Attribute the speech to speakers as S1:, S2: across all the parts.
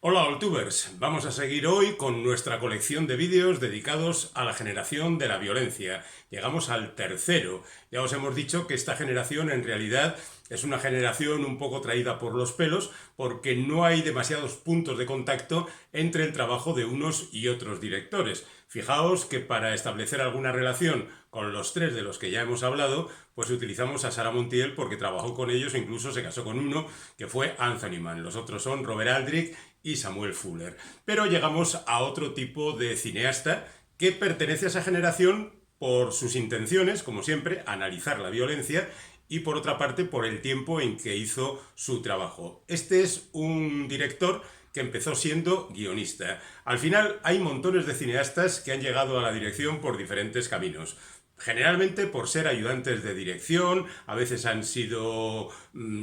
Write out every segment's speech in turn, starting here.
S1: Hola Oltubers, vamos a seguir hoy con nuestra colección de vídeos dedicados a la generación de la violencia. Llegamos al tercero. Ya os hemos dicho que esta generación en realidad es una generación un poco traída por los pelos porque no hay demasiados puntos de contacto entre el trabajo de unos y otros directores. Fijaos que para establecer alguna relación con los tres de los que ya hemos hablado, pues utilizamos a Sara Montiel porque trabajó con ellos e incluso se casó con uno que fue Anthony Mann. Los otros son Robert Aldrich y Samuel Fuller. Pero llegamos a otro tipo de cineasta que pertenece a esa generación por sus intenciones, como siempre, analizar la violencia y por otra parte por el tiempo en que hizo su trabajo. Este es un director que empezó siendo guionista. Al final hay montones de cineastas que han llegado a la dirección por diferentes caminos. Generalmente por ser ayudantes de dirección, a veces han sido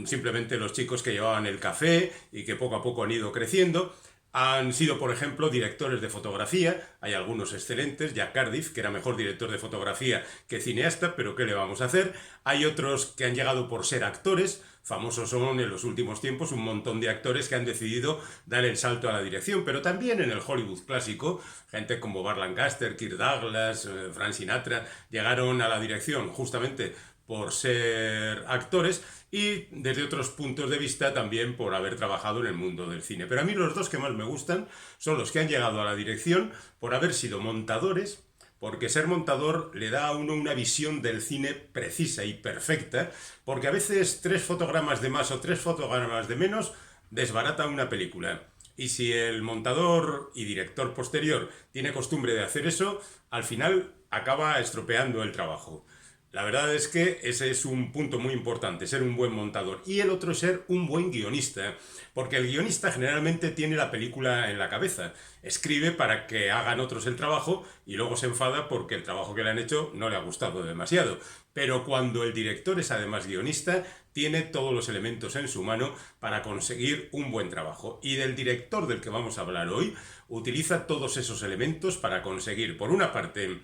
S1: simplemente los chicos que llevaban el café y que poco a poco han ido creciendo. Han sido, por ejemplo, directores de fotografía, hay algunos excelentes, Jack Cardiff, que era mejor director de fotografía que cineasta, pero ¿qué le vamos a hacer? Hay otros que han llegado por ser actores, famosos son en los últimos tiempos un montón de actores que han decidido dar el salto a la dirección, pero también en el Hollywood clásico, gente como Burt Lancaster, Kirk Douglas, Frank Sinatra, llegaron a la dirección justamente por ser actores y desde otros puntos de vista también por haber trabajado en el mundo del cine. Pero a mí los dos que más me gustan son los que han llegado a la dirección por haber sido montadores, porque ser montador le da a uno una visión del cine precisa y perfecta, porque a veces 3 fotogramas de más o 3 fotogramas de menos desbarata una película. Y si el montador y director posterior tiene costumbre de hacer eso, al final acaba estropeando el trabajo. La verdad es que ese es un punto muy importante, ser un buen montador. Y el otro es ser un buen guionista, porque el guionista generalmente tiene la película en la cabeza. Escribe para que hagan otros el trabajo y luego se enfada porque el trabajo que le han hecho no le ha gustado demasiado. Pero cuando el director es además guionista, tiene todos los elementos en su mano para conseguir un buen trabajo. Y del director del que vamos a hablar hoy, utiliza todos esos elementos para conseguir, por una parte,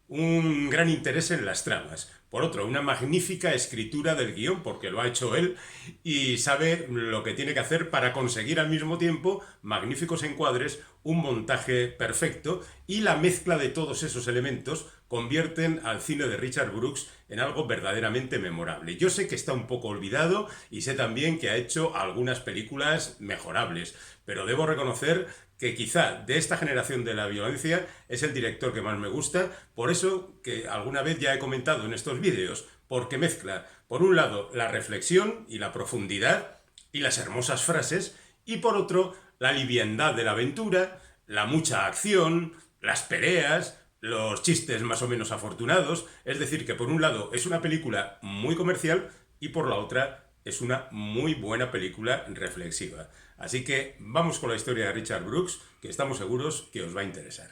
S1: un gran interés en las tramas. Por otro, una magnífica escritura del guión, porque lo ha hecho él y sabe lo que tiene que hacer para conseguir al mismo tiempo magníficos encuadres, un montaje perfecto y la mezcla de todos esos elementos convierten al cine de Richard Brooks en algo verdaderamente memorable. Yo sé que está un poco olvidado y sé también que ha hecho algunas películas mejorables, pero debo reconocer que quizá de esta generación de la violencia es el director que más me gusta, por eso que alguna vez ya he comentado en estos vídeos, porque mezcla, por un lado, la reflexión y la profundidad y las hermosas frases, y por otro, la liviandad de la aventura, la mucha acción, las peleas, los chistes más o menos afortunados, es decir, que por un lado es una película muy comercial y por la otra es una muy buena película reflexiva. Así que vamos con la historia de Richard Brooks, que estamos seguros que os va a interesar.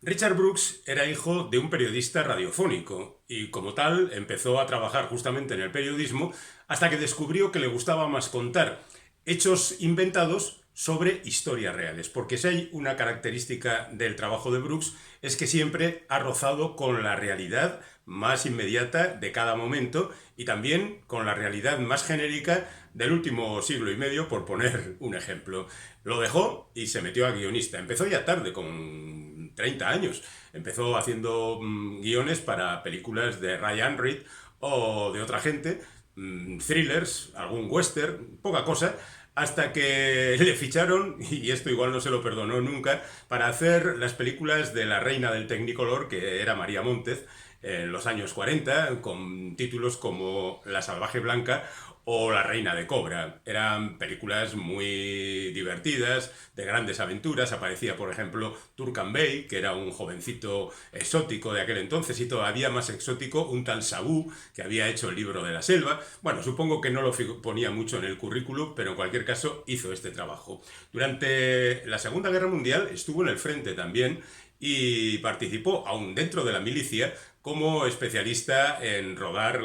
S1: Richard Brooks era hijo de un periodista radiofónico y como tal empezó a trabajar justamente en el periodismo hasta que descubrió que le gustaba más contar hechos inventados sobre historias reales, porque si hay una característica del trabajo de Brooks es que siempre ha rozado con la realidad más inmediata de cada momento y también con la realidad más genérica del último siglo y medio, por poner un ejemplo. Lo dejó y se metió a guionista. Empezó ya tarde, con 30 años. Empezó haciendo guiones para películas de Ryan Reed o de otra gente, thrillers, algún western, poca cosa, hasta que le ficharon, y esto igual no se lo perdonó nunca, para hacer las películas de la reina del Technicolor, que era María Montez, en los años 40, con títulos como La salvaje blanca o La reina de Cobra. Eran películas muy divertidas, de grandes aventuras. Aparecía, por ejemplo, Turcan Bey, que era un jovencito exótico de aquel entonces, y todavía más exótico, un tal Sabu, que había hecho el libro de la selva. Bueno, supongo que no lo ponía mucho en el currículum, pero en cualquier caso hizo este trabajo. Durante la Segunda Guerra Mundial estuvo en el frente también y participó, aún dentro de la milicia, como especialista en rodar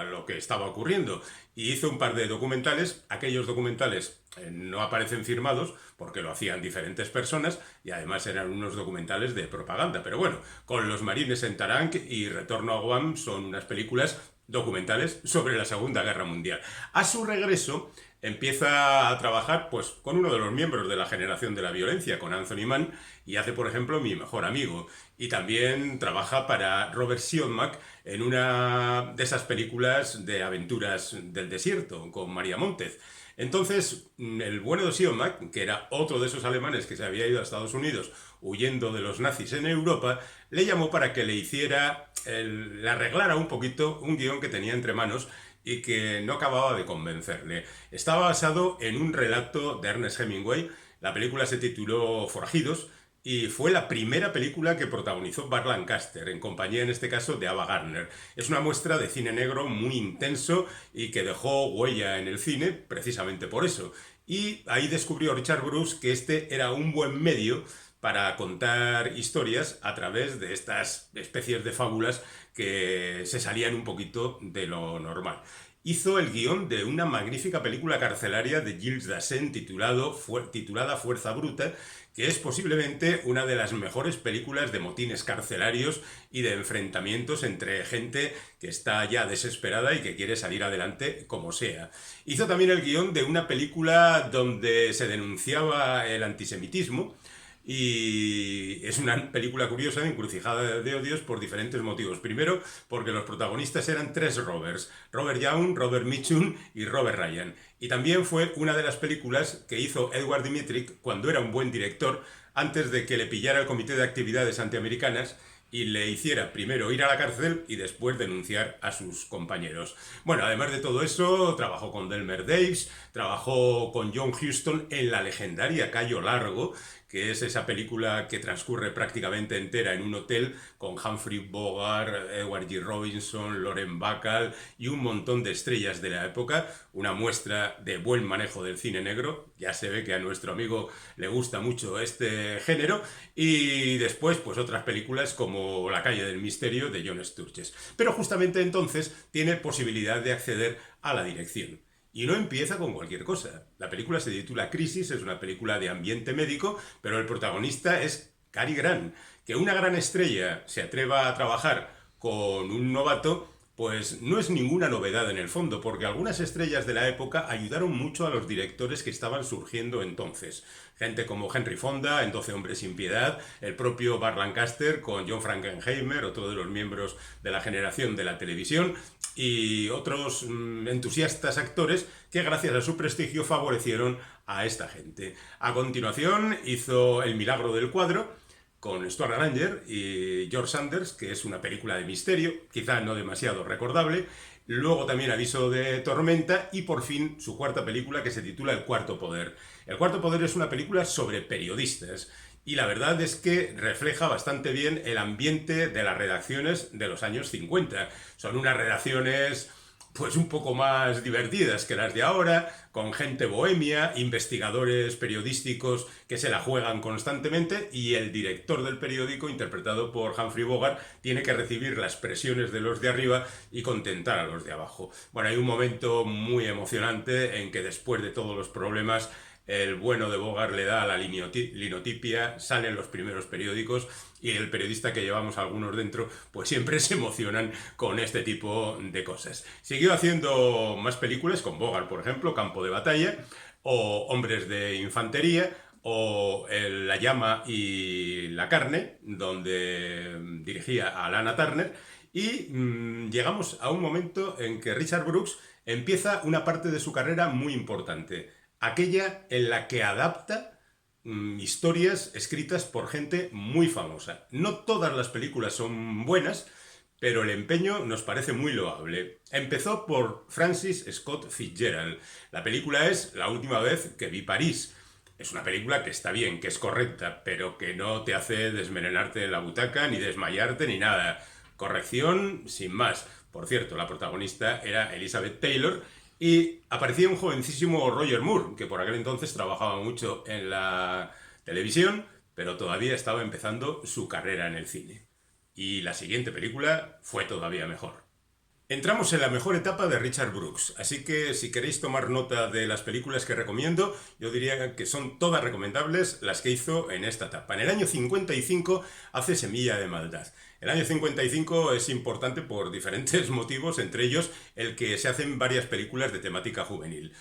S1: lo que estaba ocurriendo. Y hizo un par de documentales. Aquellos documentales no aparecen firmados porque lo hacían diferentes personas y además eran unos documentales de propaganda. Pero bueno, con Los marines en Taranc y Retorno a Guam son unas películas documentales sobre la Segunda Guerra Mundial. A su regreso empieza a trabajar pues con uno de los miembros de la generación de la violencia, con Anthony Mann, y hace, por ejemplo, Mi mejor amigo. Y también trabaja para Robert Siodmak en una de esas películas de aventuras del desierto, con María Montez. Entonces, el bueno de Siodmak, que era otro de esos alemanes que se había ido a Estados Unidos huyendo de los nazis en Europa, le llamó para que le hiciera, le arreglara un poquito un guión que tenía entre manos y que no acababa de convencerle. Estaba basado en un relato de Ernest Hemingway. La película se tituló Forajidos y fue la primera película que protagonizó Burt Lancaster, en compañía en este caso de Ava Gardner. Es una muestra de cine negro muy intenso y que dejó huella en el cine precisamente por eso. Y ahí descubrió Richard Brooks que este era un buen medio para contar historias a través de estas especies de fábulas que se salían un poquito de lo normal. Hizo el guión de una magnífica película carcelaria de Gilles Dassin titulada Fuerza Bruta, que es posiblemente una de las mejores películas de motines carcelarios y de enfrentamientos entre gente que está ya desesperada y que quiere salir adelante como sea. Hizo también el guión de una película donde se denunciaba el antisemitismo, y es una película curiosa, encrucijada de odios, por diferentes motivos. Primero, porque los protagonistas eran tres Roberts: Robert Young, Robert Mitchum y Robert Ryan. Y también fue una de las películas que hizo Edward Dmytryk cuando era un buen director, antes de que le pillara el Comité de Actividades Antiamericanas y le hiciera primero ir a la cárcel y después denunciar a sus compañeros. Bueno, además de todo eso, trabajó con Delmer Daves, trabajó con John Huston en la legendaria Cayo Largo, que es esa película que transcurre prácticamente entera en un hotel con Humphrey Bogart, Edward G. Robinson, Lauren Bacall y un montón de estrellas de la época, una muestra de buen manejo del cine negro. Ya se ve que a nuestro amigo le gusta mucho este género. Y después, pues otras películas como La calle del misterio de John Sturges. Pero justamente entonces tiene posibilidad de acceder a la dirección. Y no empieza con cualquier cosa. La película se titula Crisis, es una película de ambiente médico, pero el protagonista es Cary Grant. Que una gran estrella se atreva a trabajar con un novato, pues no es ninguna novedad en el fondo, porque algunas estrellas de la época ayudaron mucho a los directores que estaban surgiendo entonces. Gente como Henry Fonda en 12 hombres sin piedad, el propio Burt Lancaster con John Frankenheimer, otro de los miembros de la generación de la televisión, y otros entusiastas actores que gracias a su prestigio favorecieron a esta gente. A continuación hizo El milagro del cuadro, con Stuart Granger y George Sanders, que es una película de misterio, quizá no demasiado recordable. Luego también Aviso de tormenta y por fin su cuarta película, que se titula El cuarto poder. El cuarto poder es una película sobre periodistas y la verdad es que refleja bastante bien el ambiente de las redacciones de los años 50. Son unas redacciones pues un poco más divertidas que las de ahora, con gente bohemia, investigadores periodísticos que se la juegan constantemente, y el director del periódico, interpretado por Humphrey Bogart, tiene que recibir las presiones de los de arriba y contentar a los de abajo. Bueno, hay un momento muy emocionante en que después de todos los problemas el bueno de Bogart le da a la linotipia, salen los primeros periódicos y el periodista, que llevamos algunos dentro, pues siempre se emocionan con este tipo de cosas. Siguió haciendo más películas con Bogart, por ejemplo, Campo de batalla, o Hombres de infantería, o La llama y la carne, donde dirigía a Lana Turner. Y llegamos a un momento en que Richard Brooks empieza una parte de su carrera muy importante, aquella en la que adapta historias escritas por gente muy famosa. No todas las películas son buenas, pero el empeño nos parece muy loable. Empezó por Francis Scott Fitzgerald. La película es La última vez que vi París. Es una película que está bien, que es correcta, pero que no te hace desmelenarte en la butaca, ni desmayarte, ni nada. Corrección sin más. Por cierto, la protagonista era Elizabeth Taylor, y aparecía un jovencísimo Roger Moore, que por aquel entonces trabajaba mucho en la televisión, pero todavía estaba empezando su carrera en el cine. Y la siguiente película fue todavía mejor. Entramos en la mejor etapa de Richard Brooks, así que si queréis tomar nota de las películas que recomiendo, yo diría que son todas recomendables las que hizo en esta etapa. En el año 55 hace Semilla de maldad. El año 55 es importante por diferentes motivos, entre ellos el que se hacen varias películas de temática juvenil.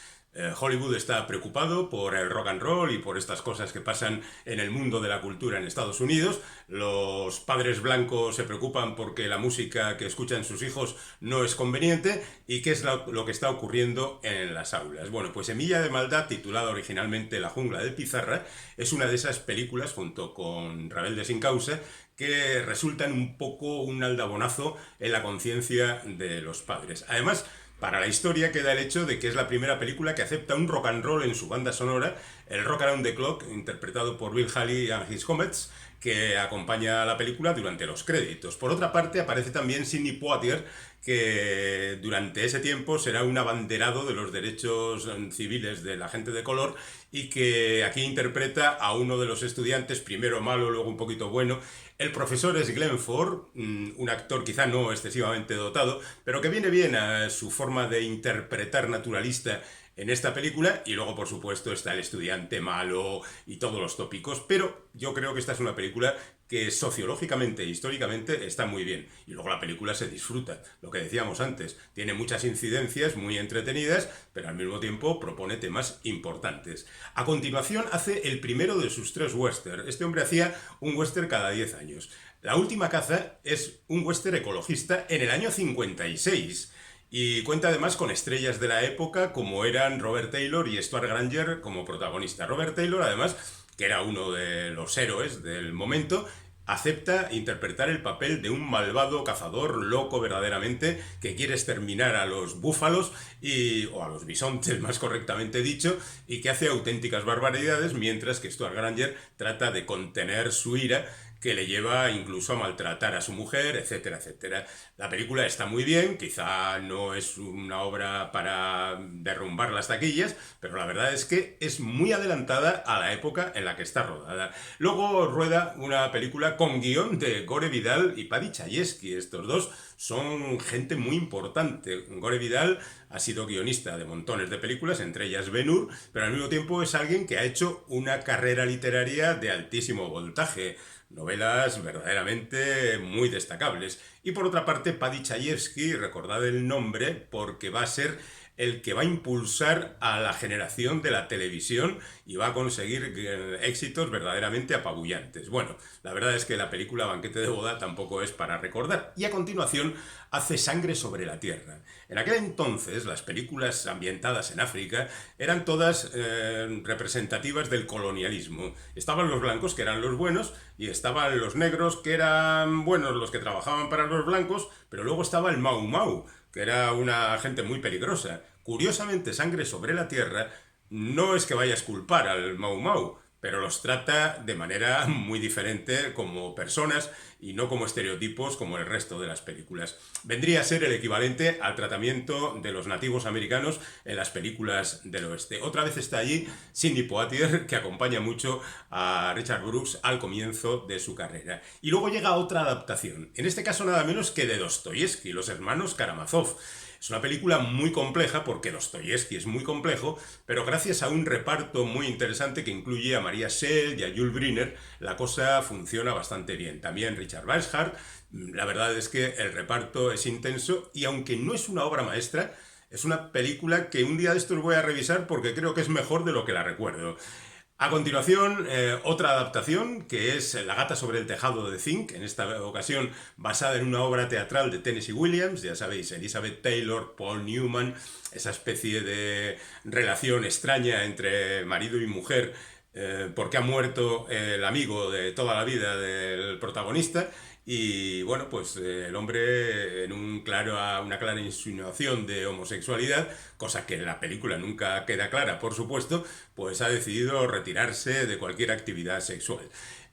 S1: Hollywood está preocupado por el rock and roll y por estas cosas que pasan en el mundo de la cultura en Estados Unidos. Los padres blancos se preocupan porque la música que escuchan sus hijos no es conveniente y qué es lo que está ocurriendo en las aulas. Bueno, pues Semilla de Maldad, titulada originalmente La jungla de Pizarra, es una de esas películas, junto con Rebelde sin causa, que resultan un poco un aldabonazo en la conciencia de los padres. Además, para la historia queda el hecho de que es la primera película que acepta un rock and roll en su banda sonora, el Rock Around the Clock, interpretado por Bill Haley and His Comets, que acompaña a la película durante los créditos. Por otra parte, aparece también Sidney Poitier, que durante ese tiempo será un abanderado de los derechos civiles de la gente de color y que aquí interpreta a uno de los estudiantes, primero malo, luego un poquito bueno. El profesor es Glenn Ford, un actor quizá no excesivamente dotado, pero que viene bien a su forma de interpretar naturalista en esta película, y luego por supuesto está el estudiante malo y todos los tópicos, pero yo creo que esta es una película que sociológicamente e históricamente está muy bien, y luego la película se disfruta, lo que decíamos antes, tiene muchas incidencias muy entretenidas, pero al mismo tiempo propone temas importantes. A continuación hace el primero de sus 3 westerns. Este hombre hacía un western cada 10 años. La última caza es un western ecologista en el año 56, y cuenta además con estrellas de la época como eran Robert Taylor y Stuart Granger como protagonistas. Robert Taylor, además, que era uno de los héroes del momento, acepta interpretar el papel de un malvado cazador loco verdaderamente que quiere exterminar a los búfalos o a los bisontes, más correctamente dicho, y que hace auténticas barbaridades, mientras que Stuart Granger trata de contener su ira, que le lleva incluso a maltratar a su mujer, etcétera, etcétera. La película está muy bien, quizá no es una obra para derrumbar las taquillas, pero la verdad es que es muy adelantada a la época en la que está rodada. Luego rueda una película con guión de Gore Vidal y Paddy Chayefsky. Estos dos son gente muy importante. Gore Vidal ha sido guionista de montones de películas, entre ellas Ben-Hur, pero al mismo tiempo es alguien que ha hecho una carrera literaria de altísimo voltaje. Novelas verdaderamente muy destacables. Y por otra parte, Paddy Chayefsky, recordad el nombre porque va a ser el que va a impulsar a la generación de la televisión y va a conseguir éxitos verdaderamente apabullantes. Bueno, la verdad es que la película Banquete de boda tampoco es para recordar. Y a continuación hace Sangre sobre la tierra. En aquel entonces las películas ambientadas en África eran todas representativas del colonialismo. Estaban los blancos, que eran los buenos, y estaban los negros, que eran buenos, los que trabajaban para los blancos, pero luego estaba el Mau Mau, que era una gente muy peligrosa. Curiosamente, Sangre sobre la tierra no es que vaya a exculpar al Mau Mau, pero los trata de manera muy diferente como personas y no como estereotipos como el resto de las películas. Vendría a ser el equivalente al tratamiento de los nativos americanos en las películas del oeste. Otra vez está allí Sidney Poitier, que acompaña mucho a Richard Brooks al comienzo de su carrera. Y luego llega otra adaptación, en este caso nada menos que de Dostoyevsky, Los hermanos Karamazov. Es una película muy compleja porque Dostoyevsky es muy complejo, pero gracias a un reparto muy interesante que incluye a Maria Schell y a Yul Brynner, la cosa funciona bastante bien. También Richard Weishart. La verdad es que el reparto es intenso y aunque no es una obra maestra, es una película que un día de estos voy a revisar porque creo que es mejor de lo que la recuerdo. A continuación, otra adaptación, que es La gata sobre el tejado de Zinc, en esta ocasión basada en una obra teatral de Tennessee Williams, ya sabéis, Elizabeth Taylor, Paul Newman, esa especie de relación extraña entre marido y mujer, porque ha muerto el amigo de toda la vida del protagonista. Y bueno, pues el hombre en una clara insinuación de homosexualidad, cosa que en la película nunca queda clara, por supuesto, pues ha decidido retirarse de cualquier actividad sexual.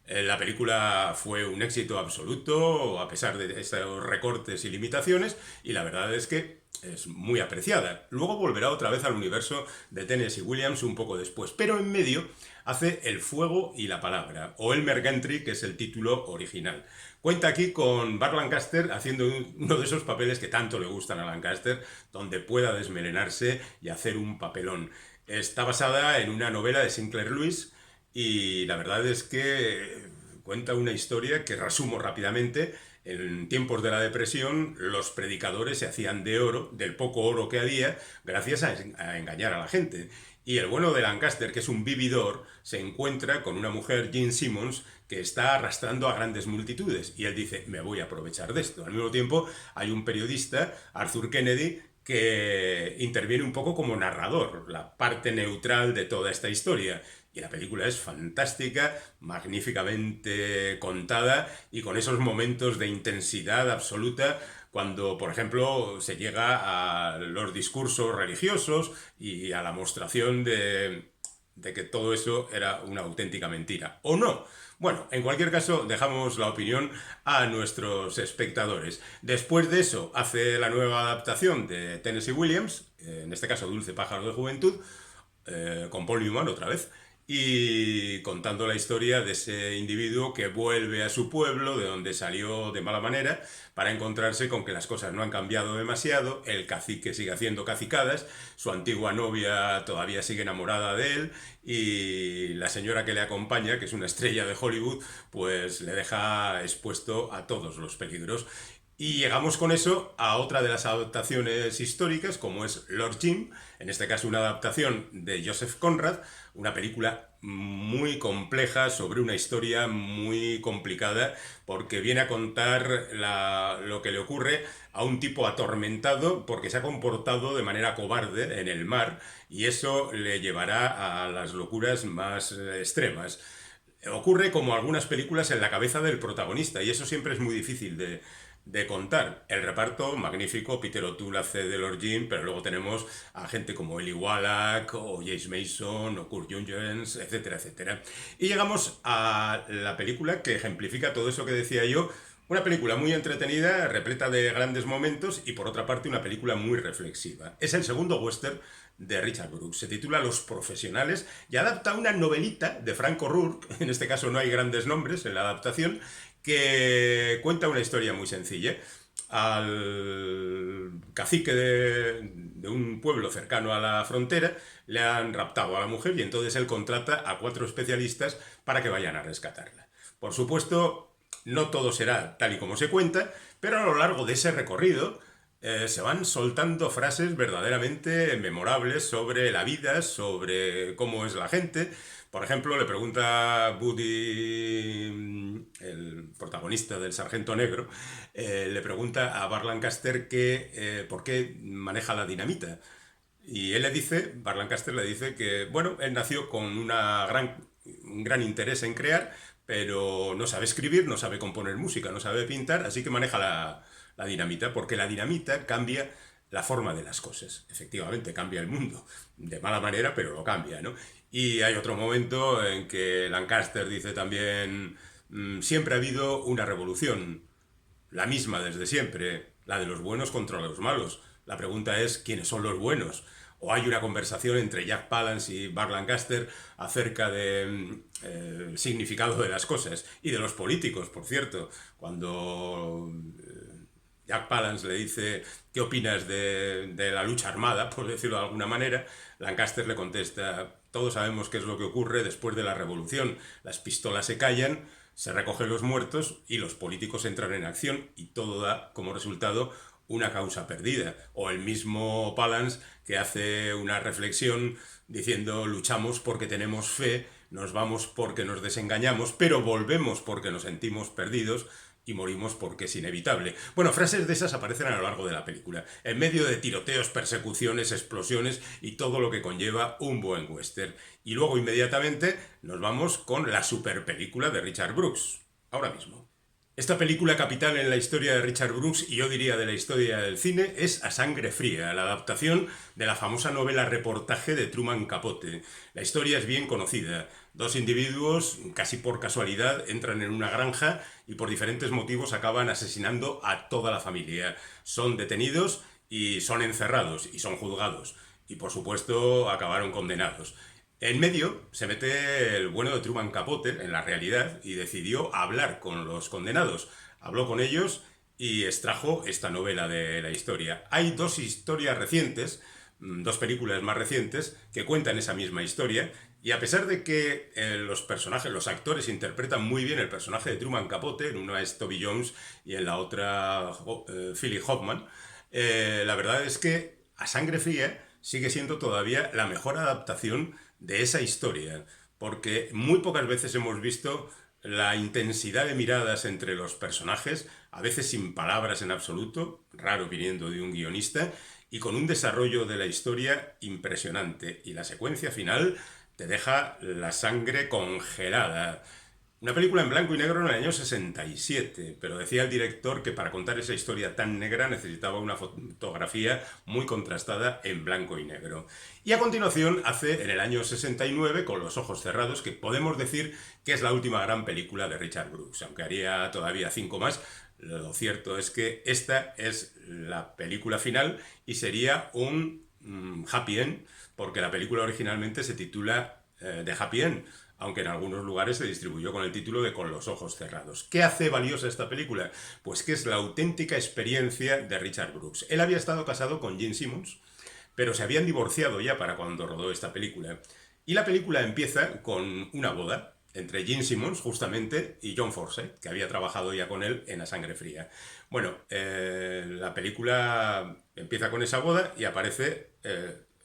S1: La película fue un éxito absoluto, a pesar de estos recortes y limitaciones, y la verdad es que es muy apreciada. Luego volverá otra vez al universo de Tennessee Williams un poco después, pero en medio hace El fuego y la palabra, o Elmer Gantry, que es el título original. Cuenta aquí con Burt Lancaster haciendo uno de esos papeles que tanto le gustan a Lancaster, donde pueda desmelenarse y hacer un papelón. Está basada en una novela de Sinclair Lewis y la verdad es que cuenta una historia que resumo rápidamente. En tiempos de la depresión, los predicadores se hacían de oro, del poco oro que había, gracias a engañar a la gente. Y el bueno de Lancaster, que es un vividor, se encuentra con una mujer, Jean Simmons, que está arrastrando a grandes multitudes. Y él dice, me voy a aprovechar de esto. Al mismo tiempo, hay un periodista, Arthur Kennedy, que interviene un poco como narrador, la parte neutral de toda esta historia. Y la película es fantástica, magníficamente contada y con esos momentos de intensidad absoluta cuando, por ejemplo, se llega a los discursos religiosos y a la mostración de que todo eso era una auténtica mentira. ¿O no? Bueno, en cualquier caso, dejamos la opinión a nuestros espectadores. Después de eso, hace la nueva adaptación de Tennessee Williams, en este caso Dulce Pájaro de Juventud, con Paul Newman otra vez, y contando la historia de ese individuo que vuelve a su pueblo, de donde salió de mala manera, para encontrarse con que las cosas no han cambiado demasiado, el cacique sigue haciendo cacicadas, su antigua novia todavía sigue enamorada de él, y la señora que le acompaña, que es una estrella de Hollywood, pues le deja expuesto a todos los peligros. Y llegamos con eso a otra de las adaptaciones históricas, como es Lord Jim, en este caso una adaptación de Joseph Conrad, una película muy compleja sobre una historia muy complicada, porque viene a contar lo que le ocurre a un tipo atormentado porque se ha comportado de manera cobarde en el mar, y eso le llevará a las locuras más extremas. Ocurre como algunas películas en la cabeza del protagonista, y eso siempre es muy difícil de contar. El reparto, magnífico, Peter O'Toole hace de Lord Jim, pero luego tenemos a gente como Eli Wallach, o James Mason, o Kurt Jürgens, etcétera, etcétera. Y llegamos a la película que ejemplifica todo eso que decía yo, una película muy entretenida, repleta de grandes momentos, y por otra parte una película muy reflexiva. Es el segundo western de Richard Brooks. Se titula Los Profesionales y adapta una novelita de Frank O'Rourke, en este caso no hay grandes nombres en la adaptación, que cuenta una historia muy sencilla. Al cacique de un pueblo cercano a la frontera le han raptado a la mujer, y entonces él contrata a 4 especialistas para que vayan a rescatarla. Por supuesto, no todo será tal y como se cuenta, pero a lo largo de ese recorrido se van soltando frases verdaderamente memorables sobre la vida, sobre cómo es la gente. Por ejemplo, le pregunta Woody, el protagonista del Sargento Negro, le pregunta a Burt Lancaster por qué maneja la dinamita. Y él le dice, Burt Lancaster le dice que, bueno, él nació con un gran interés en crear, pero no sabe escribir, no sabe componer música, no sabe pintar, así que maneja la dinamita, porque la dinamita cambia la forma de las cosas. Efectivamente, cambia el mundo, de mala manera, pero lo cambia, ¿no? Y hay otro momento en que Lancaster dice también, siempre ha habido una revolución, la misma desde siempre, la de los buenos contra los malos. La pregunta es, ¿quiénes son los buenos? O hay una conversación entre Jack Palance y Burt Lancaster acerca del significado de las cosas y de los políticos, por cierto. Cuando Jack Palance le dice, ¿qué opinas de la lucha armada, por decirlo de alguna manera? Lancaster le contesta, todos sabemos qué es lo que ocurre después de la revolución. Las pistolas se callan, se recogen los muertos y los políticos entran en acción, y todo da como resultado una causa perdida. O el mismo Palance, que hace una reflexión diciendo, luchamos porque tenemos fe, nos vamos porque nos desengañamos, pero volvemos porque nos sentimos perdidos, y morimos porque es inevitable. Bueno, frases de esas aparecen a lo largo de la película, en medio de tiroteos, persecuciones, explosiones y todo lo que conlleva un buen western. Y luego inmediatamente nos vamos con la super película de Richard Brooks, ahora mismo. Esta película capital en la historia de Richard Brooks, y yo diría de la historia del cine, es A Sangre Fría, la adaptación de la famosa novela reportaje de Truman Capote. La historia es bien conocida. 2 individuos, casi por casualidad, entran en una granja y por diferentes motivos acaban asesinando a toda la familia. Son detenidos y son encerrados y son juzgados. Y por supuesto acabaron condenados. En medio se mete el bueno de Truman Capote en la realidad y decidió hablar con los condenados. Habló con ellos y extrajo esta novela de la historia. Hay 2 historias recientes, dos películas más recientes que cuentan esa misma historia. Y a pesar de que los personajes, los actores interpretan muy bien el personaje de Truman Capote, en una es Toby Jones y en la otra Philip Hoffman, la verdad es que A Sangre Fría sigue siendo todavía la mejor adaptación de esa historia, porque muy pocas veces hemos visto la intensidad de miradas entre los personajes, a veces sin palabras en absoluto, raro viniendo de un guionista, y con un desarrollo de la historia impresionante. Y la secuencia final te deja la sangre congelada. Una película en blanco y negro en el año 67, pero decía el director que para contar esa historia tan negra necesitaba una fotografía muy contrastada en blanco y negro. Y a continuación hace en el año 69 Con los ojos cerrados, que podemos decir que es la última gran película de Richard Brooks, aunque haría todavía 5 más. Lo cierto es que esta es la película final y sería un happy end, porque la película originalmente se titula The Happy End, aunque en algunos lugares se distribuyó con el título de Con los ojos cerrados. ¿Qué hace valiosa esta película? Pues que es la auténtica experiencia de Richard Brooks. Él había estado casado con Gene Simmons, pero se habían divorciado ya para cuando rodó esta película. Y la película empieza con una boda entre Gene Simmons, justamente, y John Forsythe, que había trabajado ya con él en A Sangre Fría. Bueno, la película empieza con esa boda y aparece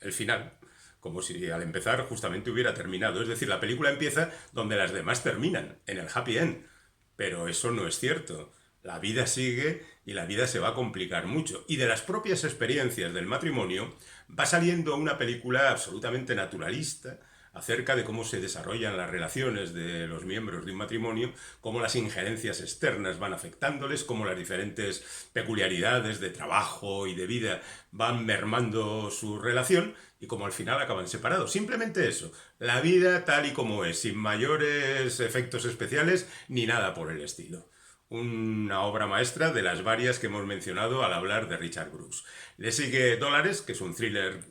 S1: el final, como si al empezar justamente hubiera terminado. Es decir, la película empieza donde las demás terminan, en el happy end. Pero eso no es cierto. La vida sigue y la vida se va a complicar mucho. Y de las propias experiencias del matrimonio va saliendo una película absolutamente naturalista acerca de cómo se desarrollan las relaciones de los miembros de un matrimonio, cómo las injerencias externas van afectándoles, cómo las diferentes peculiaridades de trabajo y de vida van mermando su relación y cómo al final acaban separados. Simplemente eso, la vida tal y como es, sin mayores efectos especiales ni nada por el estilo. Una obra maestra de las varias que hemos mencionado al hablar de Richard Brooks. Le sigue Dólares, que es un thriller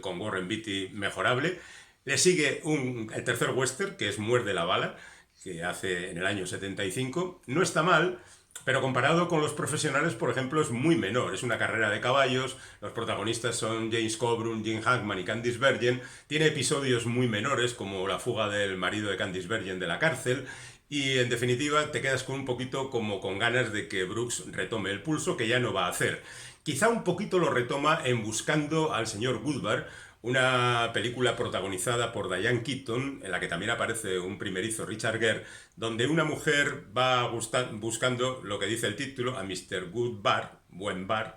S1: con Warren Beatty mejorable. Le sigue el tercer western, que es Muerde la bala, que hace en el año 75. No está mal, pero comparado con Los profesionales, por ejemplo, es muy menor. Es una carrera de caballos, los protagonistas son James Coburn, Jim Hackman y Candice Bergen. Tiene episodios muy menores, como la fuga del marido de Candice Bergen de la cárcel. Y en definitiva te quedas con un poquito como con ganas de que Brooks retome el pulso, que ya no va a hacer. Quizá un poquito lo retoma en Buscando al señor Goodbar, una película protagonizada por Diane Keaton, en la que también aparece un primerizo Richard Gere, donde una mujer va buscando lo que dice el título, a Mr. Goodbar, buen bar,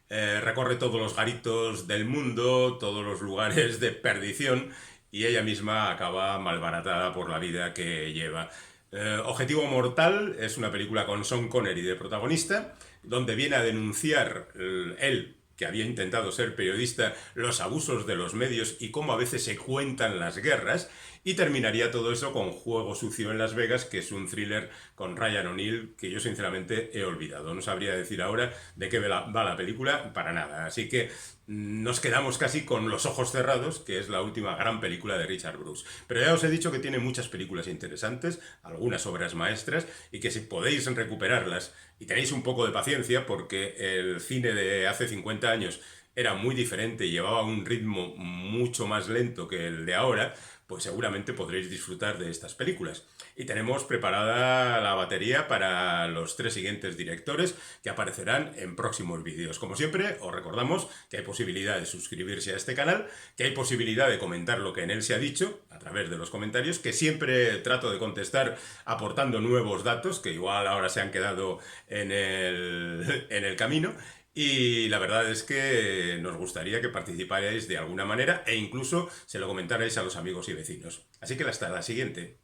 S1: recorre todos los garitos del mundo, todos los lugares de perdición, y ella misma acaba malbaratada por la vida que lleva. Objetivo Mortal es una película con Sean Connery de protagonista, donde viene a denunciar él, que había intentado ser periodista, los abusos de los medios y cómo a veces se cuentan las guerras, y terminaría todo eso con Juego Sucio en Las Vegas, que es un thriller con Ryan O'Neal que yo sinceramente he olvidado. No sabría decir ahora de qué va la película, para nada. Así que nos quedamos casi con Los ojos cerrados, que es la última gran película de Richard Brooks. Pero ya os he dicho que tiene muchas películas interesantes, algunas obras maestras, y que si podéis recuperarlas y tenéis un poco de paciencia, porque el cine de hace 50 años era muy diferente y llevaba un ritmo mucho más lento que el de ahora, pues seguramente podréis disfrutar de estas películas. Y tenemos preparada la batería para los 3 siguientes directores que aparecerán en próximos vídeos. Como siempre, os recordamos que hay posibilidad de suscribirse a este canal, que hay posibilidad de comentar lo que en él se ha dicho a través de los comentarios, que siempre trato de contestar aportando nuevos datos, que igual ahora se han quedado en el camino. Y la verdad es que nos gustaría que participarais de alguna manera e incluso se lo comentarais a los amigos y vecinos. Así que hasta la siguiente.